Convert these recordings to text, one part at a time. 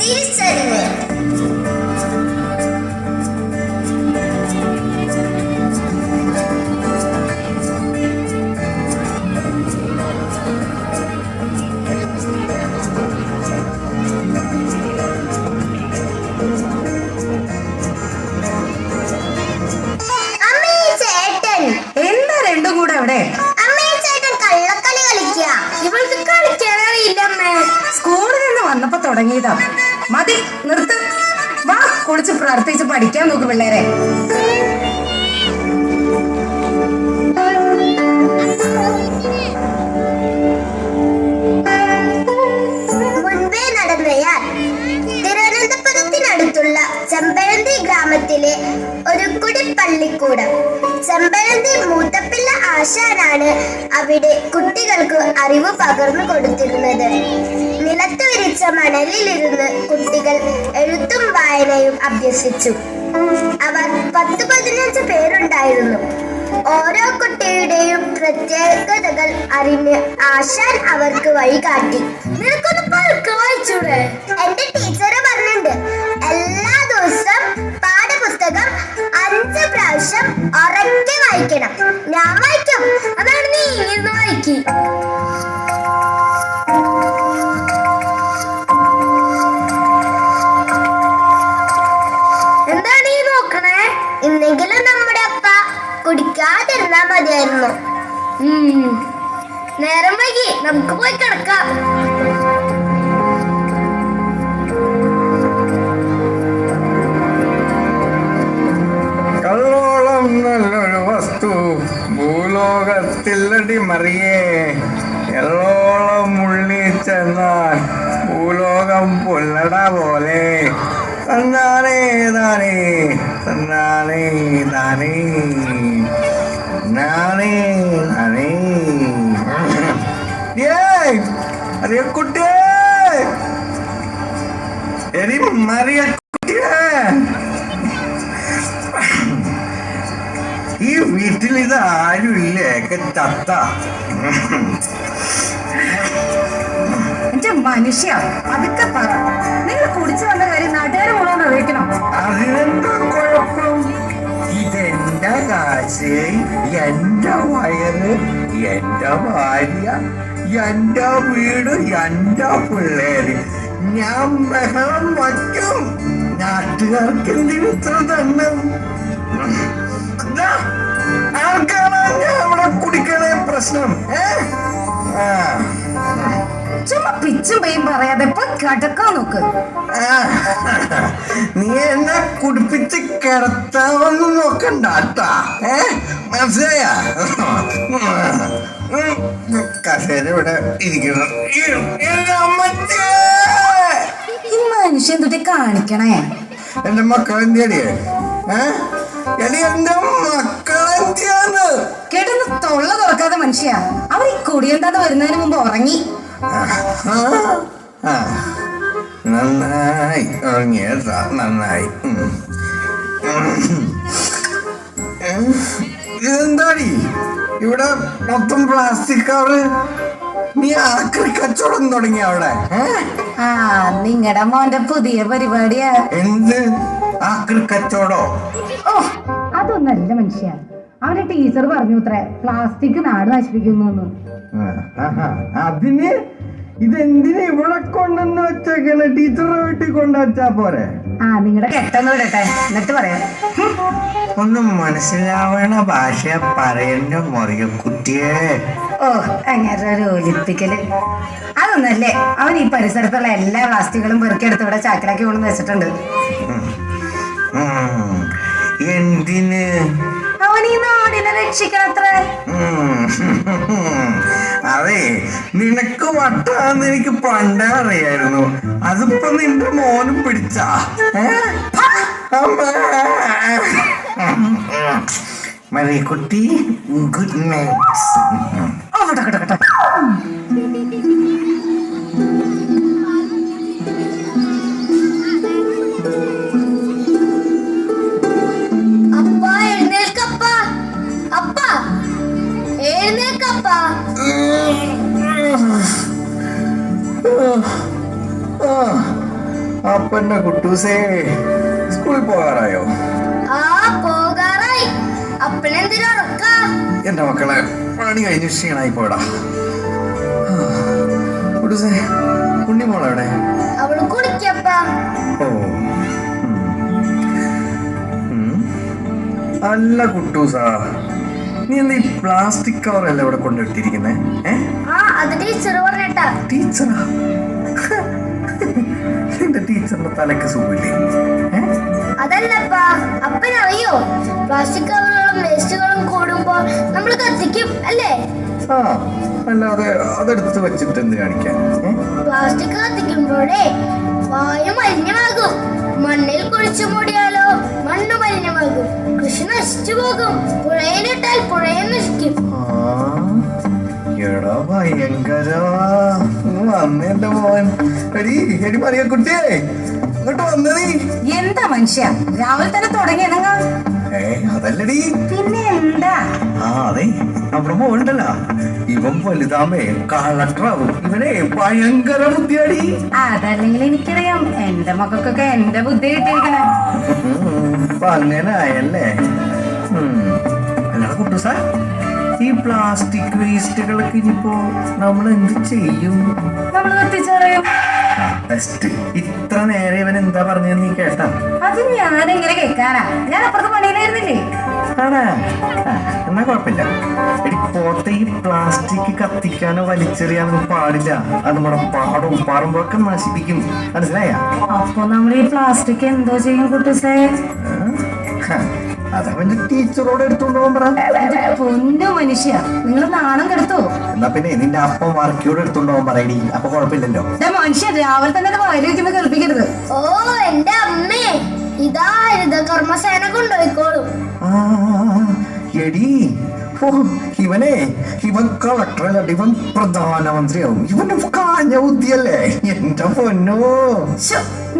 തിരിച്ചറിവ്. എന്താ രണ്ടും കൂടെ അവിടെ? ചേട്ടൻ കള്ളക്കളി കളിക്കുക. ഇവൾക്ക് കളിക്കാനറിയില്ല അമ്മേ. സ്കൂളിൽ നിന്ന് വന്നപ്പോ തുടങ്ങിയതാ. മതി, നിർത്ത്. വാ, കുളിച്ച് പ്രാർത്ഥിച്ച് പഠിക്കാൻ നോക്ക് പിള്ളേരെ. മുൻപേ നടന്നയാൾ തിരുവനന്തപുരത്തിനടുത്തുള്ള ചെമ്പഴന്തി ഗ്രാമത്തിലെ ഒരു കുടിപ്പള്ളിക്കൂടം. ചെമ്പഴന്തി മൂത്തപ്പിള്ള ആശാനാണ് അവിടെ കുട്ടികൾക്ക് അറിവ് പകർന്നു കൊടുത്തിരുന്നത്. നിലത്ത് വിരിച്ച മണലിലിരുന്ന് കുട്ടികൾ എഴുത്തും വായനയും അഭ്യസിച്ചു. അവർ 10-15 പേരുണ്ടായിരുന്നു. ഓരോ കുട്ടിയുടെയും പ്രത്യേകതകൾ അറിഞ്ഞ് ആശാൻ അവർക്ക് വഴി കാട്ടി. നിനക്കൊന്ന് പതുക്കെ വായിച്ചൂടെ? എന്റെ ടീച്ചറ് പറഞ്ഞിട്ടുണ്ട്, എല്ലാ ദിവസവും പാഠപുസ്തകം 5 പ്രാവശ്യം ഉറക്കെ വായിക്കണം. ഞാൻ വായിക്കും. അതാണ് നീ ഇരുന്ന് വായിക്കി. എന്താണ് ഈ നോക്കണേ? ഇന്നെങ്കിലും നമ്മുടെ അപ്പ കുടിക്കാതിരുന്നാ മതിയായിരുന്നു. നേരം വൈകി, നമുക്ക് പോയി കിടക്കാം. കള്ളോളം നല്ലൊരു വസ്തു ഭൂലോകത്തില്ലടി മറിയേ. എള്ളോളം ഉള്ളി ചെന്നാൽ ഭൂലോകം പുല്ലട പോലെ. തന്നാനേ താനേ തന്നാനേ താനേ നാനേ നാനേ. അതെ കുട്ടിയേ, എടി മറിയ കുട്ടിയേ, ഈ വീട്ടിൽ ഇത് ആരുമില്ലേ? ചത്ത എന്റെ മനുഷ്യ, അതൊക്കെ പറ. നിങ്ങൾ കുടിച്ചു വന്ന കാര്യം നാട്ടുകാരെ മുഴുവൻ അറിയിക്കണം. അതിനെന്താ കുഴപ്പം? ഇതെന്റെ കാശ്, എന്റെ വയറ്, എന്റെ ഭാര്യ, എന്റെ വീട്, എന്റെ പിള്ളേര്. ഞാൻ ബഹളം വയ്ക്കും. നാട്ടുകാർക്ക് എന്തിനിത്ര തന്നെ? ആർക്കാണ് ഞാൻ ഇവിടെ കുടിക്കണേ പ്രശ്നം? ചുമ്മാ പിച്ചും പെയ്യും പറയാതെ ഇപ്പൊ കിടക്കാൻ നോക്ക്. നീ എന്നെ കുടിപ്പിച്ച് കിടത്താമെന്ന് നോക്കണ്ട കേട്ടാ. മനസ്സിലായ? കസേര ഇവിടെ ഇരിക്കണം. ഈ മനുഷ്യൻ തൊട്ടി കാണിക്കണേ. എന്റെ മക്കളെന്തിയടിയേ? എടി എന്റെ മക്കളെന്തിയാന്ന് കേട്ടൊന്ന് തൊള്ള തുറക്കാതെ മനുഷ്യ. അവർ ഈ കുടിയെന്താന്ന് വരുന്നതിന് മുമ്പ് ഉറങ്ങി. നന്നായി ഉറങ്ങിയതാ, നന്നായി. ഇതെന്താടി ഇവിടെ മൊത്തം പ്ലാസ്റ്റിക് കവറ്? നീ ആക്രി കച്ചവടം തുടങ്ങി അവിടെ? നിങ്ങടെ മോന്റെ പുതിയ പരിപാടിയാ. എന്ത് ആക്രി കച്ചവടോ? ഓ, അതൊന്നല്ല മനുഷ്യ. അവന്റെ ടീച്ചർ പറഞ്ഞു അത്രേ, പ്ലാസ്റ്റിക് നാട് നശിപ്പിക്കുന്നു. അതിന് ഇതെന്തിനാ ഇവിടെ കൊണ്ടെന്ന് വെച്ചേക്കണ? ടീച്ചറെ വീട്ടിൽ കൊണ്ടുവച്ചാ പോരെ? നിങ്ങളുടെ കെട്ടെന്ന് വിടട്ടെ, എന്നിട്ട് പറയാം. ഒന്നും മനസ്സിലാവണ ഭാഷ പറയണ്ട മുറിയ കുട്ടിയെ. ഓ, അങ്ങനെ ഒരു ഒലിപ്പിക്കല്. അതൊന്നല്ലേ, അവൻ ഈ പരിസരത്തുള്ള എല്ലാ പ്ലാസ്റ്റിക്കുകളും പെറുക്കിയെടുത്ത് ഇവിടെ ചാക്കിലാക്കി കൊണ്ടു വെച്ചിട്ടുണ്ട്. എന്തിന്? അവൻ ഈ നാടിനെ രക്ഷിക്കണത്രേ. അതെ, നിനക്ക് വട്ടാന്ന് എനിക്ക് പണ്ടേ അറിയായിരുന്നു. അതിപ്പോ നിന്റെ മോനും പിടിച്ചാ? Mariyakutty, good night. അപ്പന്നെ കുട്ടൂസേ സ്കൂളിൽ പോകാറായോ? ആ പോകാറായി. അപ്പനെന്തിനാ ഉറക്ക? എന്റെ മക്കളെ പണി കഴിഞ്ഞ് ക്ഷീണായി പോയടാ. കുട്ടൂസേ ഉണ്ണിമോളെവിടെ? അവള് കുളിക്കപ്പ. ഓ അല്ല കുട്ടൂസാ, നീ എന്താ ഈ പ്ലാസ്റ്റിക് കവർ അല്ല ഇവിടെ കൊണ്ടിട്ടിരിക്കുന്നേ? ആ അത് ടീച്ചർ പറഞ്ഞിട്ടാ. ടീച്ചറാ? എന്റെ ടീച്ചറിന്റെ തലക്ക് സുഖമില്ലേ? അതല്ലപ്പാ, അപ്പനറിയോ പ്ലാസ്റ്റിക് കവറുകളും വേസ്റ്റുകളും കൂടുമ്പോൾ നമ്മൾ കത്തിക്കും അല്ലേ? ആ അല്ലാതെ അതെടുത്ത് വെച്ചിട്ട് എന്ത് കാണിക്കാൻ? പ്ലാസ്റ്റിക് കത്തിക്കുമ്പോഴേ വായു മലിനമാകും. മണ്ണിൽ കുഴിച്ചു മൂടിയാലോ മണ്ണ് മലിനമാകും. കൃഷി നശിച്ചു പോകും. പുഴയിലിട്ടാൽ പുഴയും നശിക്കും. എടാ ഭയങ്കര വന്നെന്റെ മോൻ. എടി എടി മറിയ കുട്ടിയേ, ഇങ്ങോട്ട് വന്നതീ. എന്താ മനുഷ്യ രാവിലെ തന്നെ തുടങ്ങിയതങ്ങ? അതല്ലടി. പിന്നെ എന്താ? ആ അതെ, നമ്മുടെ മോണ്ടല്ല, ഇവൻ വലുതാമേ കളക്ടറാവും. ഇവനെ ഭയങ്കര ബുദ്ധിയാടി. അതല്ലെങ്കിൽ എനിക്കറിയാം, എന്റെ മക്കൾക്കൊക്കെ എന്റെ ബുദ്ധി കിട്ടിയിരിക്കണേ. അപ്പൊ അങ്ങനെ ആയല്ലേ? അല്ല കുട്ടൂസാ, ഈ പ്ലാസ്റ്റിക് വേസ്റ്റുകളൊക്കെ ഇനിയിപ്പോ നമ്മൾ എന്ത് ചെയ്യും? നമ്മൾ കത്തിച്ചറിയും. ബെസ്റ്റ്. ഇത്ര നേരെ ഇവൻ എന്താ പറഞ്ഞത് നീ കേട്ടാ? അത് ഞാനെങ്ങനെ കേൾക്കാനാ? ഞാൻ അപ്പുറത്ത് പണിയിലായിരുന്നില്ലേ? ആണാ? എന്നാ കുഴപ്പമില്ല. എടി പോട്ടെ, ഈ പ്ലാസ്റ്റിക് കത്തിക്കാനോ വലിച്ചെറിയാനോ പാടില്ല. അത് നമ്മുടെ പാടും പറമ്പൊക്കെ നശിപ്പിക്കും. മനസ്സിലായ? അപ്പൊ നമ്മൾ ഈ പ്ലാസ്റ്റിക് എന്തോ ചെയ്യും കുട്ടൂസേ? അതവന്റെ ടീച്ചറോട് എടുത്തോണ്ട് പോകാൻ പറ. പൊന്നു മനുഷ്യ, നിങ്ങൾ നാണം കെടുത്തോ? എന്നാ പിന്നെ നിന്റെ അപ്പം വർക്കിയോട് എടുത്തോണ്ട് പോകാൻ പറയടി. അപ്പൊ കുഴപ്പമില്ലല്ലോ. മനുഷ്യ രാവിലെ തന്നെ വായിൽ വെക്കുമ്പോ കേൾപ്പിക്കരുത്. ഓ എന്റെ അമ്മേ, ഇതാ ഹരിതകർമ്മസേന കൊണ്ടുപോയിക്കോളും. എടി ഇവനെ, ഇവൻ കളക്ടറല്ല, ഇവൻ പ്രധാനമന്ത്രിയാവും. ഇവന്റെ കാഞ്ഞ ബുദ്ധിയല്ലേ എന്റെ പൊന്നോ.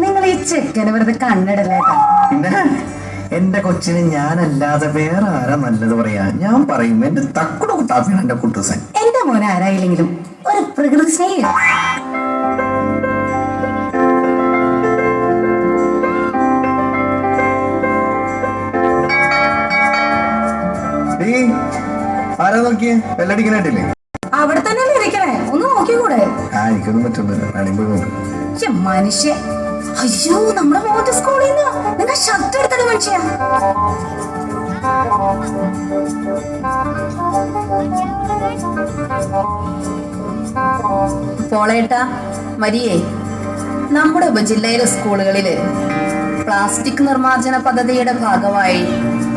നിങ്ങൾ ഈ ചെക്കനെ വെറുതെ കണ്ണിടല്ലേട്ടാ. പിന്നെ എന്റെ കൊച്ചിന് ഞാനല്ലാതെ വേറെ ആരാ നല്ലത് പറയാ? ഞാൻ പറയും എന്റെ തക്കുട കുട്ടാപ്പിയാണ് എന്റെ കുട്ടൂസൻ. എന്റെ മോനെ ആരായില്ലെങ്കിലും ഒരു പ്രകൃതി സ്നേഹി. ആരാ നോക്കിയേ? വെല്ലടിക്കാനായിട്ടില്ലേ? അവിടെ തന്നെ ഇരിക്കണേ, ഒന്ന് നോക്കിക്കൂടെ? എനിക്കൊന്നും പറ്റുന്നില്ല. മനുഷ്യ, അയ്യോ നമ്മുടെ മോന്റെ സ്കൂളിൽ നിന്ന് നിങ്ങൾ ഷർട്ട് എടുത്തത് മനുഷ്യ. പോളേട്ടാ മരിയേ, നമ്മുടെ ഉപജില്ലയിലെ സ്കൂളുകളില് പ്ലാസ്റ്റിക് നിർമ്മാർജ്ജന പദ്ധതിയുടെ ഭാഗമായി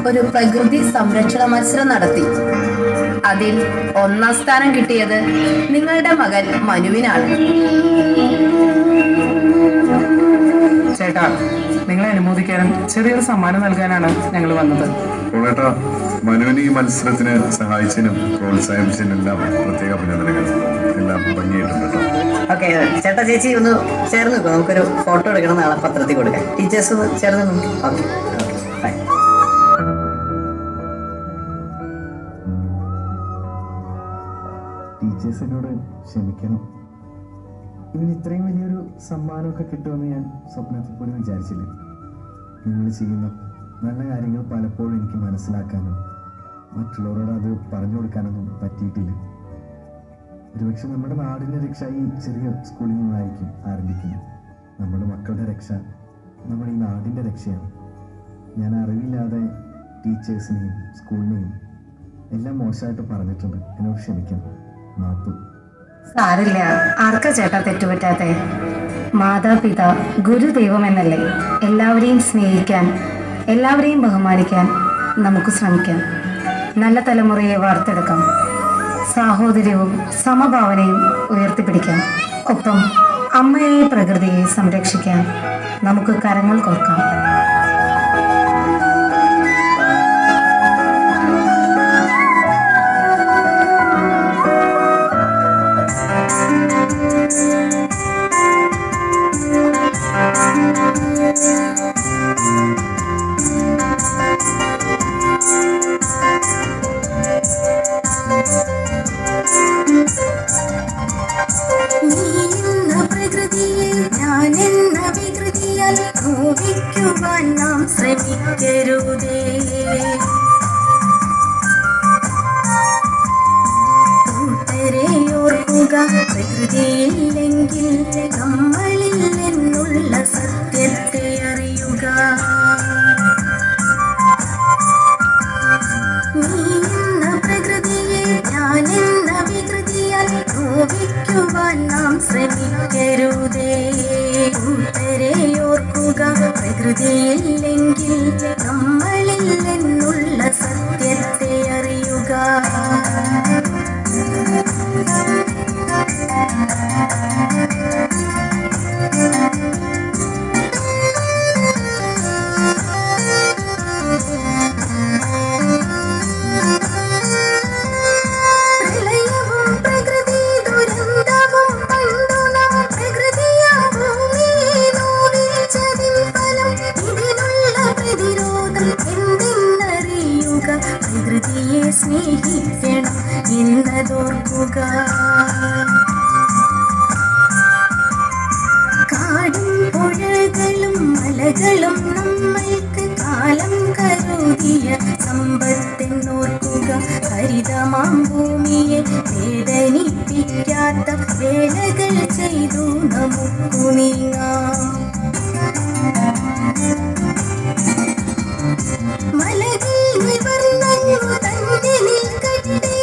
ഒരു പ്രകൃതി സംരക്ഷണ മത്സരം നടത്തി. അതിൽ 1ാം സ്ഥാനം കിട്ടിയത് നിങ്ങളുടെ മകൻ മനുവിനാണ്. ചേട്ടാ, നിങ്ങളെ അനുമോദിക്കാനും ചെറിയൊരു സമ്മാനം നൽകാനാണ് ഞങ്ങൾ വന്നത്. ചേട്ടാ, മനുവിന് ഈ മത്സരത്തിന് സഹായിച്ചതിനും പ്രോത്സാഹിപ്പിച്ചതിനും എല്ലാം പ്രത്യേക അഭിനന്ദനങ്ങൾ. എല്ലാം ഭംഗിയായിട്ടുണ്ട് കേട്ടോ. ഓക്കെ ചേട്ടാ, ചേച്ചി ഒന്ന് ചേർന്ന് നിൽക്കും. നമുക്കൊരു ഫോട്ടോ എടുക്കണം, നാളെ പത്രത്തിൽ കൊടുക്കാം. ടീച്ചേഴ്സ് ഒന്ന് ചേർന്ന് നോക്കി. Okay bye. ടീച്ചേഴ്സ് എന്നോട് ക്ഷമിക്കണം. ഇവന് ഇത്രയും വലിയൊരു സമ്മാനമൊക്കെ കിട്ടുമെന്ന് ഞാൻ സ്വപ്നത്തിൽ പോലും വിചാരിച്ചില്ല. നിങ്ങൾ ചെയ്യുന്ന നല്ല കാര്യങ്ങൾ പലപ്പോഴും എനിക്ക് മനസ്സിലാക്കാനോ മറ്റുള്ളവരോട് അത് പറഞ്ഞു കൊടുക്കാനൊന്നും പറ്റിയിട്ടില്ല. ഒരുപക്ഷെ നമ്മുടെ നാടിൻ്റെ രക്ഷ ഈ ചെറിയ സ്കൂളിൽ നിന്നായിരിക്കും ആരംഭിക്കുന്നത്. നമ്മുടെ മക്കളുടെ രക്ഷ നമ്മുടെ ഈ നാടിൻ്റെ രക്ഷയാണ്. ഞാൻ അറിവില്ലാതെ ടീച്ചേഴ്സിനെയും സ്കൂളിനെയും എല്ലാം മോശമായിട്ട് പറഞ്ഞിട്ടുണ്ട്. എന്നോട് ക്ഷമിക്കണം. മാപ്പ്. സാരില്ല, ആർക്കാ ചേട്ടാ തെറ്റുപറ്റാത്തെ? മാതാപിതാ ഗുരുദൈവം എന്നല്ലേ? എല്ലാവരെയും സ്നേഹിക്കാൻ, എല്ലാവരെയും ബഹുമാനിക്കാൻ നമുക്ക് ശ്രമിക്കാം. നല്ല തലമുറയെ വാർത്തെടുക്കാം. സാഹോദര്യവും സമഭാവനയും ഉയർത്തിപ്പിടിക്കാം. ഒപ്പം അമ്മയായ പ്രകൃതിയെ സംരക്ഷിക്കാൻ നമുക്ക് കരങ്ങൾ കോർക്കാം. നീ എന്ന പ്രകൃതിയിൽ ഞാൻ എന്ന വികൃതി നോവിക്കുവാൻ നാം ശ്രമിക്കരുതേ. കൂട്ടരെ ഓർക്കുക, പ്രകൃതിയില്ലെങ്കിൽ നമ്മളിൽ നിന്നുള്ള സത്യത്തെ അറിയുക. നീ എന്ന പ്രകൃതിയെ ഞാൻ എന്ന വികൃതിയാൽ നോവിക്കുവാൻ നാം ശ്രമിക്കരുതേ. കൂട്ടരെ ഓർക്കുക, പ്രകൃതിയില്ലെങ്കിൽ നമ്മളിൽ നിന്നുള്ള സത്യത്തെ അറിയുക. പ്രളയവും പ്രകൃതി ദുരന്തവും പണ്ടു നാം പ്രകൃതിയാം ഭൂമിയെ നോവിച്ചതിൻ ഫലം. ഇതിനുള്ള പ്രതിരോധം എന്തെന്നറിയുക, പ്രകൃതിയെ സ്നേഹിക്കണം എന്നതോർക്കുക. കാടും പുഴകളും മലകളും നമ്മൾക്ക് കാലം കരുതിയ സമ്പത്തെന്നോർക്കുക. ഹരിതമാം ഭൂമിയെ വേദനിപ്പിക്കാത്ത വേലകൾ ചെയ്തു നമുക്കു നീങ്ങാം. മലകൾ നിവർന്നു തന്നെ നിൽക്കട്ടെ,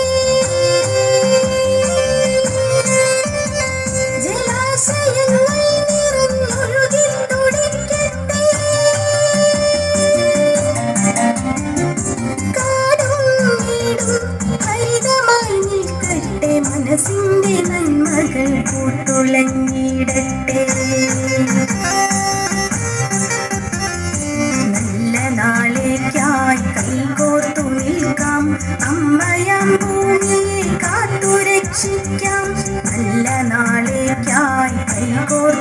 ജലാശയങ്ങൾ നിറഞ്ഞൊഴുകി തുടിക്കട്ടെ. കാടും വീടും ഹരിതമായി നിൽക്കട്ടെ, മനസ്സിന്റെ നന്മകൾ കൂട്ടുളഞ്ഞിടട്ടെ. നല്ല നാളേക്കായി കൈകോർത്തു നിൽക്കാം, അമ്മയാം ഭൂമിയെ കാത്തു രക്ഷിക്കാം. നല്ല നാളേക്കായി കൈകോർത്തു